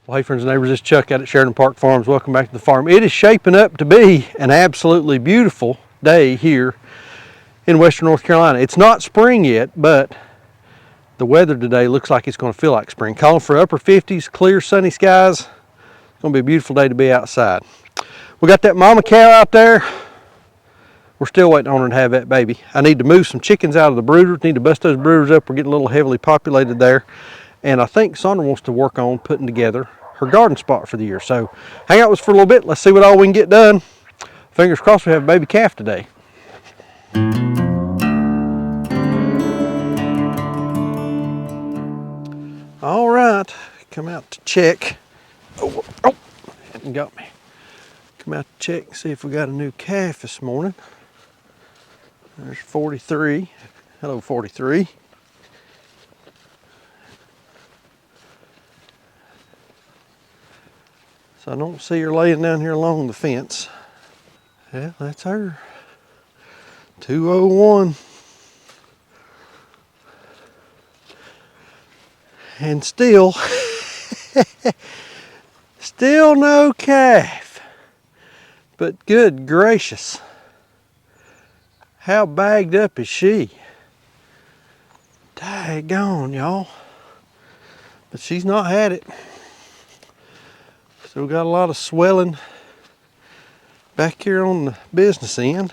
Well, hey friends and neighbors, it's Chuck out at Sheridan Park Farms. Welcome back to the farm. It is shaping up to be an absolutely beautiful day here in western North Carolina. It's not spring yet, but the weather today looks like it's going to feel like spring. Calling for upper 50s, clear sunny skies. It's going to be a beautiful day to be outside. We got that mama cow out there. We're still waiting on her to have that baby. I need to move some chickens out of the brooder. Need to bust those brooders up. We're getting a little heavily populated there. And I think Sandra wants to work on putting together her garden spot for the year. So hang out with us for a little bit. Let's see what all we can get done. Fingers crossed we have a baby calf today. All right, come out to check. Oh, hadn't got me. Come out to check and see if we got a new calf this morning. There's 43. Hello, 43. So I don't see her laying down here along the fence. Yeah, that's her. 201. And still, still no calf. But good gracious, how bagged up is she? Daggone, y'all. But she's not had it. Still got a lot of swelling back here on the business end.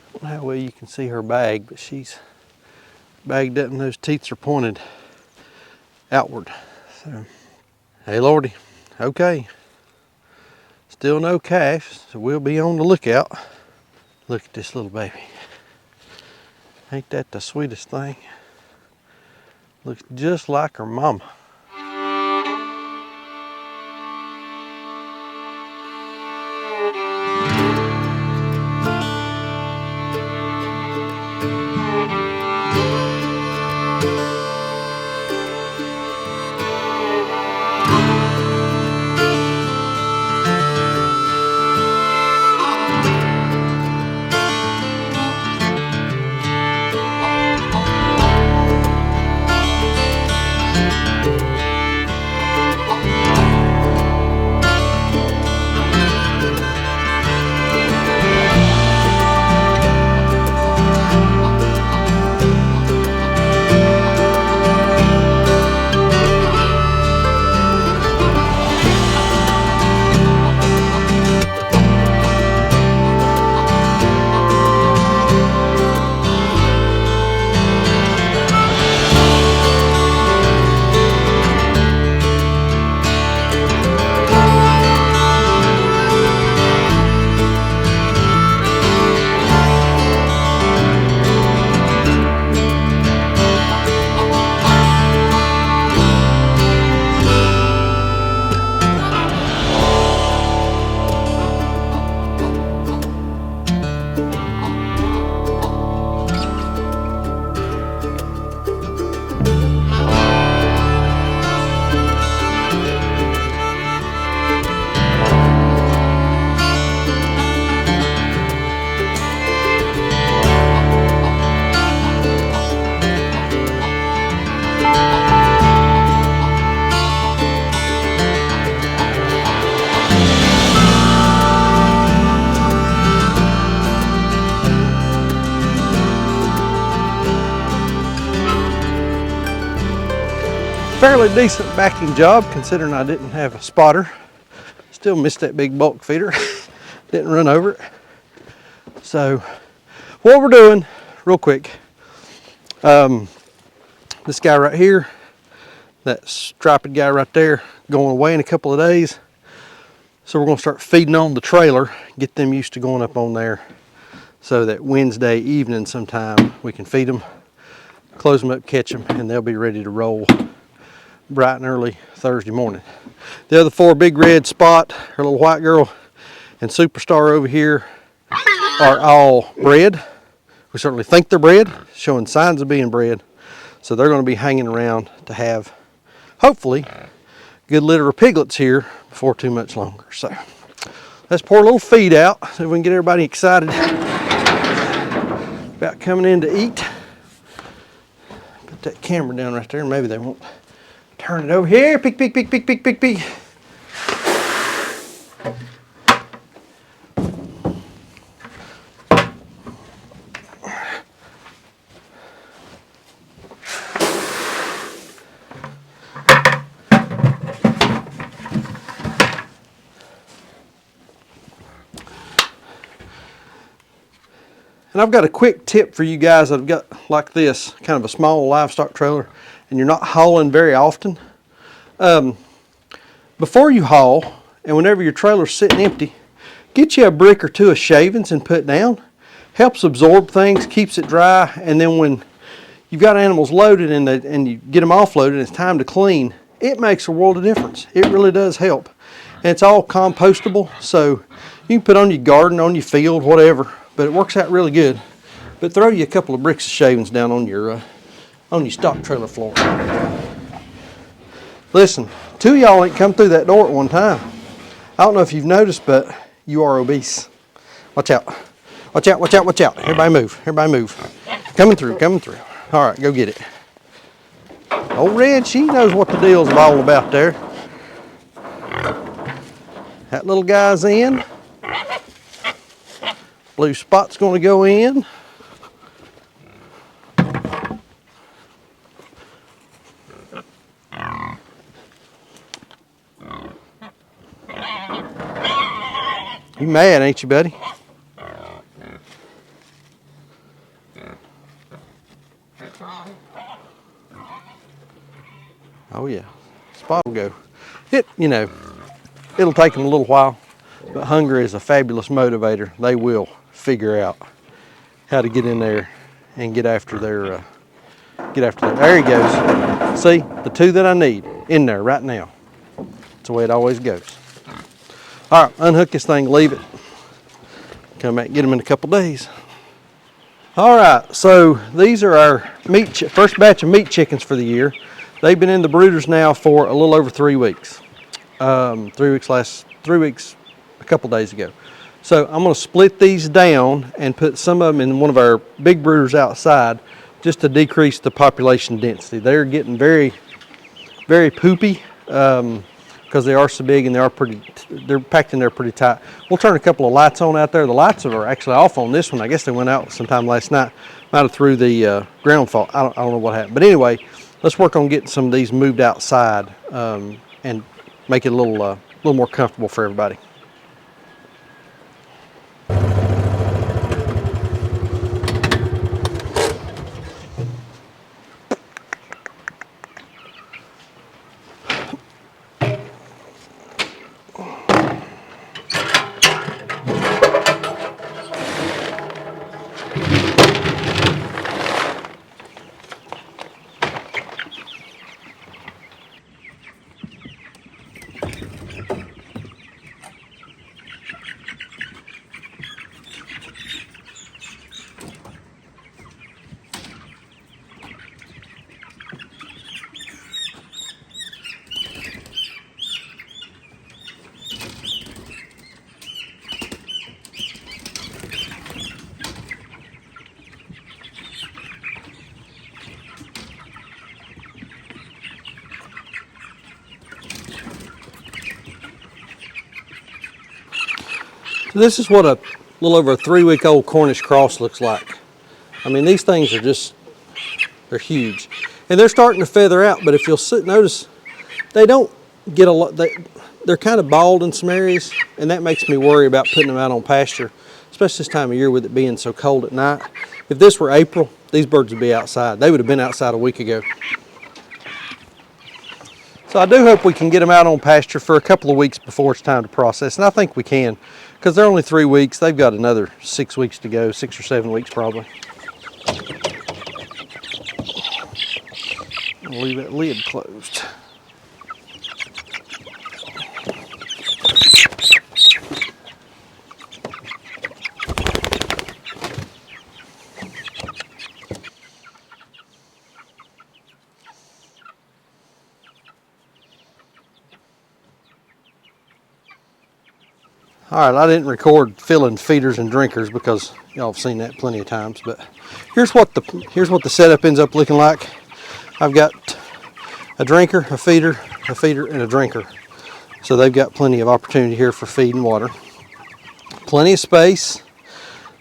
I don't know how well you can see her bag, but she's bagged up and those teeth are pointed outward. So, hey Lordy, okay. Still no calf, so we'll be on the lookout. Look at this little baby. Ain't that the sweetest thing? Looks just like her mama. Fairly decent backing job considering I didn't have a spotter. Still missed that big bulk feeder. Didn't run over it. So what we're doing real quick, this guy right here, that striped guy right there, going away in a couple of days. So we're going to start feeding on the trailer, get them used to going up on there so that Wednesday evening sometime we can feed them, close them up, catch them, and they'll be ready to roll bright and early Thursday morning. The other four, Big Red, Spot, her little white girl, and Superstar over here are all bred. We certainly think they're bred, showing signs of being bred. So they're going to be hanging around to have, hopefully, a good litter of piglets here before too much longer. So let's pour a little feed out so we can get everybody excited about coming in to eat. Put that camera down right there and maybe they won't Turn it over here. Peek, peek, peek, peek, peek, peek, peek. And I've got a quick tip for you guys that have got like this, kind of a small livestock trailer, and you're not hauling very often. Before you haul, and whenever your trailer's sitting empty, get you a brick or two of shavings and put down. Helps absorb things, keeps it dry, and then when you've got animals loaded and you get them offloaded and it's time to clean, it makes a world of difference. It really does help. And it's all compostable, so you can put on your garden, on your field, whatever, but it works out really good. But throw you a couple of bricks of shavings down on your stock trailer floor. Listen, two of y'all ain't come through that door at one time. I don't know if you've noticed, but you are obese. Watch out. Watch out, watch out, watch out. Everybody move, everybody move. Coming through, coming through. All right, go get it. Old Red, she knows what the deal's all about there. That little guy's in. Blue spot's gonna go in. You mad, ain't you, buddy? Oh yeah, Spot will go. It'll take them a little while, but hunger is a fabulous motivator. They will figure out how to get in there and get after their, there he goes. See, the two that I need in there right now. That's the way it always goes. All right, unhook this thing, leave it. Come back and get them in a couple days. All right, so these are our first batch of meat chickens for the year. They've been in the brooders now for a little over 3 weeks. 3 weeks a couple days ago. So I'm going to split these down and put some of them in one of our big brooders outside just to decrease the population density. They're getting very, very poopy because they are so big and they're packed in there pretty tight. We'll turn a couple of lights on out there. The lights are actually off on this one. I guess they went out sometime last night. Might have threw the ground fault. I don't know what happened. But anyway, let's work on getting some of these moved outside and make it a little more comfortable for everybody. So this is what a little over a 3-week-old Cornish cross looks like. I mean, these things are they're huge. And they're starting to feather out, but if you'll notice, they don't get a lot, they're kind of bald in some areas, and that makes me worry about putting them out on pasture, especially this time of year with it being so cold at night. If this were April, these birds would be outside. They would have been outside a week ago. So I do hope we can get them out on pasture for a couple of weeks before it's time to process, and I think we can, because they're only 3 weeks. They've got another 6 weeks to go, 6 or 7 weeks probably. I'll leave that lid closed. All right, I didn't record filling feeders and drinkers because y'all have seen that plenty of times, but here's what the setup ends up looking like. I've got a drinker, a feeder, and a drinker. So they've got plenty of opportunity here for feed and water. Plenty of space.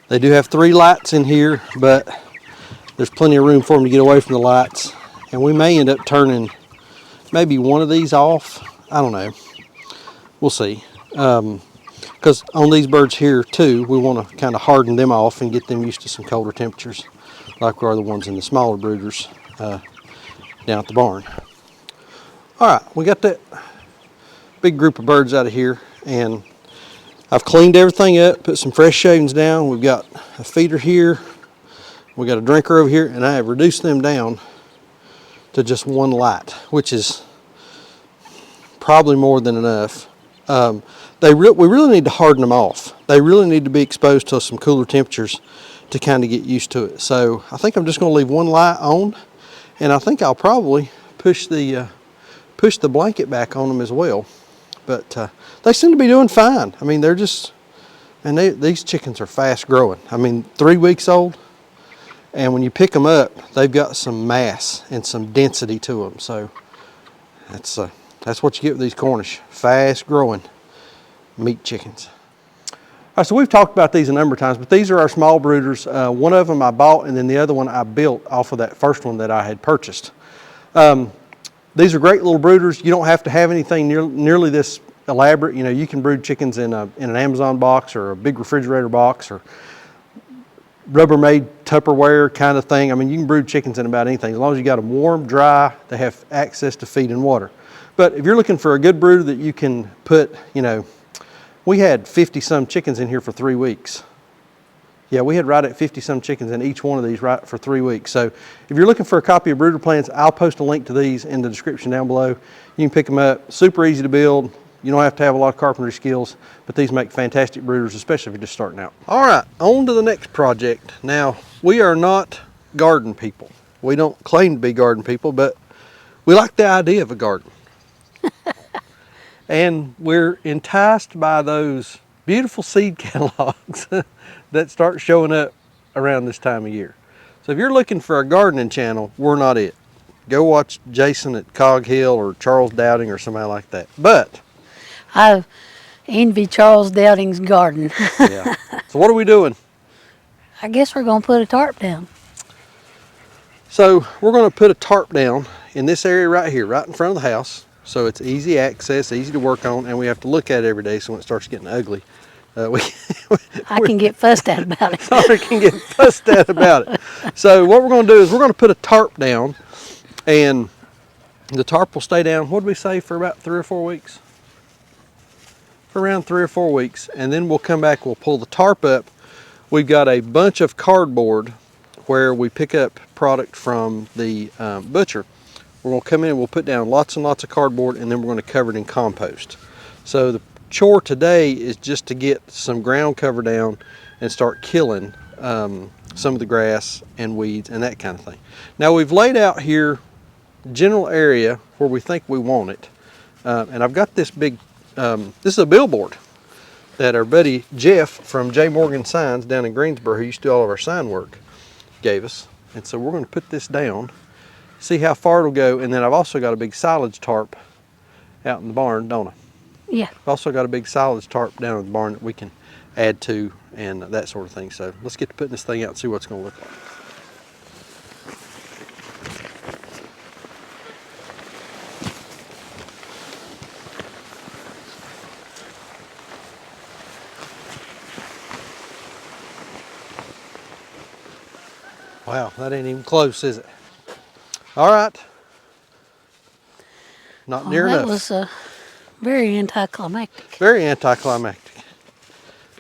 They do have 3 lights in here, but there's plenty of room for them to get away from the lights. And we may end up turning maybe one of these off. I don't know. We'll see. Because on these birds here too, we want to kind of harden them off and get them used to some colder temperatures, like we are the ones in the smaller brooders down at the barn. All right, we got that big group of birds out of here, and I've cleaned everything up, put some fresh shavings down. We've got a feeder here, we got a drinker over here, and I have reduced them down to just 1 light, which is probably more than enough. We really need to harden them off. They really need to be exposed to some cooler temperatures to kind of get used to it. So I think I'm just going to leave 1 light on, and I think I'll probably push the blanket back on them as well. But they seem to be doing fine. I mean, they're just, and these chickens are fast growing. I mean, 3 weeks old, and when you pick them up, they've got some mass and some density to them. So that's what you get with these Cornish, fast growing meat chickens. All right, so we've talked about these a number of times, but these are our small brooders. One of them I bought, and then the other one I built off of that first one that I had purchased. These are great little brooders. You don't have to have anything nearly this elaborate. You know, you can brood chickens in an Amazon box or a big refrigerator box or Rubbermaid Tupperware kind of thing. I mean, you can brood chickens in about anything as long as you got them warm, dry, they have access to feed and water. But if you're looking for a good brooder that you can put, you know, we had 50 some chickens in here for 3 weeks. Yeah, we had right at 50 some chickens in each one of these right for 3 weeks. So if you're looking for a copy of brooder plans, I'll post a link to these in the description down below. You can pick them up, super easy to build. You don't have to have a lot of carpentry skills, but these make fantastic brooders, especially if you're just starting out. All right, on to the next project. Now, we are not garden people. We don't claim to be garden people, but we like the idea of a garden. And we're enticed by those beautiful seed catalogs that start showing up around this time of year. So if you're looking for a gardening channel, we're not it. Go watch Jason at Cog Hill or Charles Dowding or somebody like that. But I envy Charles Dowding's garden. yeah. So what are we doing? I guess we're going to put a tarp down. So we're going to put a tarp down in this area right here, right in front of the house. So it's easy access, easy to work on, and we have to look at it every day. So when it starts getting ugly, I can get fussed at about it. Sorry, can get fussed at about it. So what we're going to do is we're going to put a tarp down, and the tarp will stay down. What did we say, for about 3 or 4 weeks? For around 3 or 4 weeks, and then we'll come back. We'll pull the tarp up. We've got a bunch of cardboard where we pick up product from the butcher. We're going to come in and we'll put down lots and lots of cardboard, and then we're going to cover it in compost. So the chore today is just to get some ground cover down and start killing some of the grass and weeds and that kind of thing. Now we've laid out here general area where we think we want it, and I've got this big this is a billboard that our buddy Jeff from J. Morgan Signs down in Greensboro, who used to do all of our sign work, gave us. And so we're going to put this down, see how far it'll go, and then I've also got a big silage tarp out in the barn, don't I? Yeah. I've also got a big silage tarp down in the barn that we can add to and that sort of thing. So let's get to putting this thing out and see what it's going to look like. Wow, that ain't even close, is it? All right. Not near enough. That was very anticlimactic. Very anticlimactic.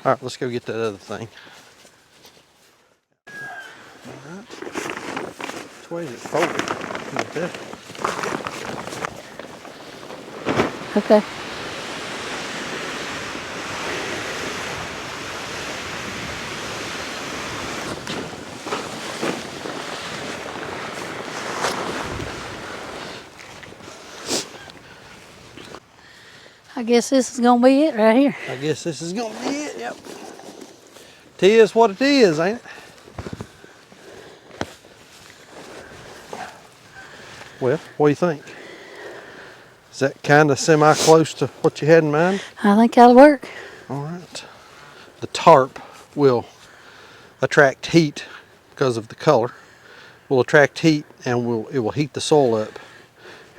All right, let's go get that other thing. All right. Which way is it folded? Like that. Okay. I guess this is gonna be it right here. I guess this is gonna be it, yep. Tis what it is, ain't it? Well, what do you think? Is that kind of semi-close to what you had in mind? I think that'll work. All right. The tarp will attract heat because of the color. Will attract heat and it will heat the soil up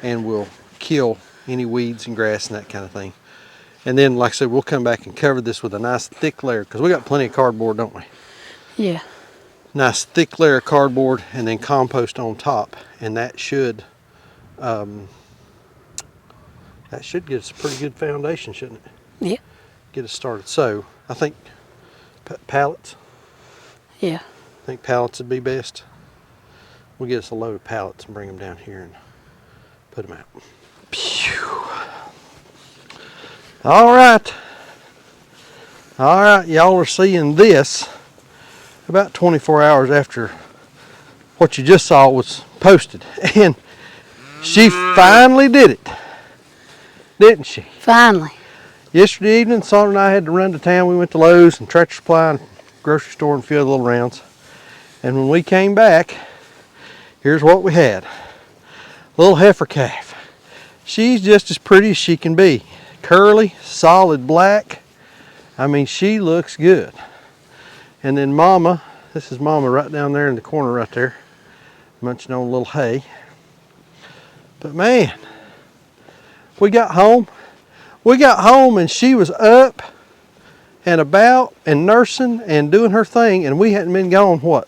and will kill any weeds and grass and that kind of thing. And then, like I said, we'll come back and cover this with a nice thick layer because we got plenty of cardboard, don't we? Yeah. Nice thick layer of cardboard and then compost on top, and that should get us a pretty good foundation, shouldn't it? Yeah. Get us started. So I think pallets. Yeah. I think pallets would be best. We'll get us a load of pallets and bring them down here and put them out. Pew. All right, y'all are seeing this about 24 hours after what you just saw was posted. And she finally did it, didn't she? Finally. Yesterday evening, Sandra and I had to run to town. We went to Lowe's and Tractor Supply and grocery store and a few other little rounds. And when we came back, here's what we had. Little heifer calf. She's just as pretty as she can be. Curly, solid black. I mean, she looks good. And then Mama, this is Mama right down there in the corner right there, munching on a little hay. But man, we got home and she was up and about and nursing and doing her thing, and we hadn't been gone, what,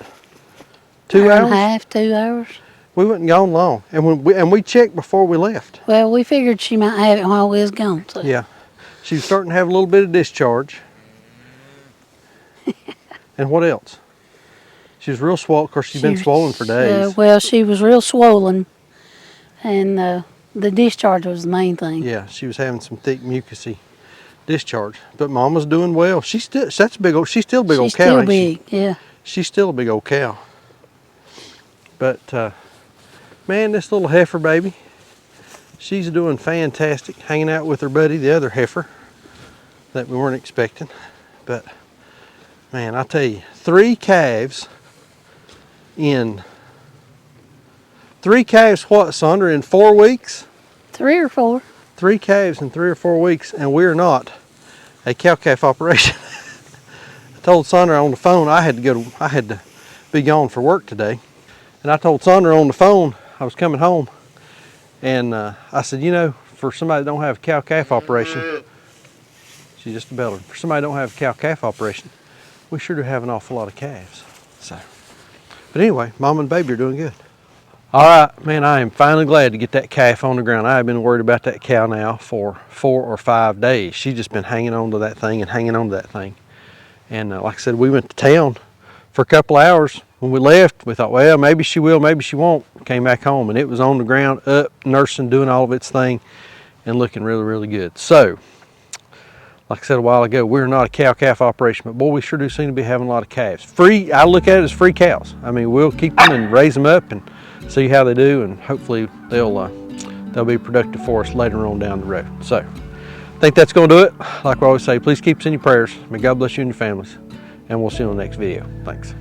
2 Hour hours? and a half, 2 hours. We wasn't gone long, and we checked before we left. Well, we figured she might have it while we was gone. So. Yeah, she was starting to have a little bit of discharge. And what else? She was real swollen. Of course, she's been swollen for days. Well, she was real swollen, and the discharge was the main thing. Yeah, she was having some thick, mucusy discharge. But Mama's doing well. She's still a big old cow. She's still big, yeah. She's still a big old cow. But man, this little heifer baby, she's doing fantastic, hanging out with her buddy, the other heifer that we weren't expecting. But man, I tell you, 3 calves what, Sandra, in 4 weeks? 3 or 4. 3 calves in 3 or 4 weeks, and we're not a cow-calf operation. I told Sandra on the phone I had to be gone for work today. And I told Sandra on the phone I was coming home, and I said, you know, for somebody that don't have a cow-calf operation, she's just a beller. For somebody that don't have a cow-calf operation, we sure do have an awful lot of calves. So, but anyway, Mom and baby are doing good. All right, man, I am finally glad to get that calf on the ground. I have been worried about that cow now for 4 or 5 days. She's just been hanging on to that thing and hanging on to that thing. And like I said, we went to town for a couple hours. When we left, we thought, well, maybe she will, maybe she won't. Came back home, and it was on the ground, up, nursing, doing all of its thing, and looking really, really good. So, like I said a while ago, we're not a cow-calf operation, but boy, we sure do seem to be having a lot of calves. Free, I look at it as free cows. I mean, we'll keep them and raise them up and see how they do, and hopefully they'll be productive for us later on down the road. So, I think that's going to do it. Like we always say, please keep us in your prayers. May God bless you and your families, and we'll see you on the next video. Thanks.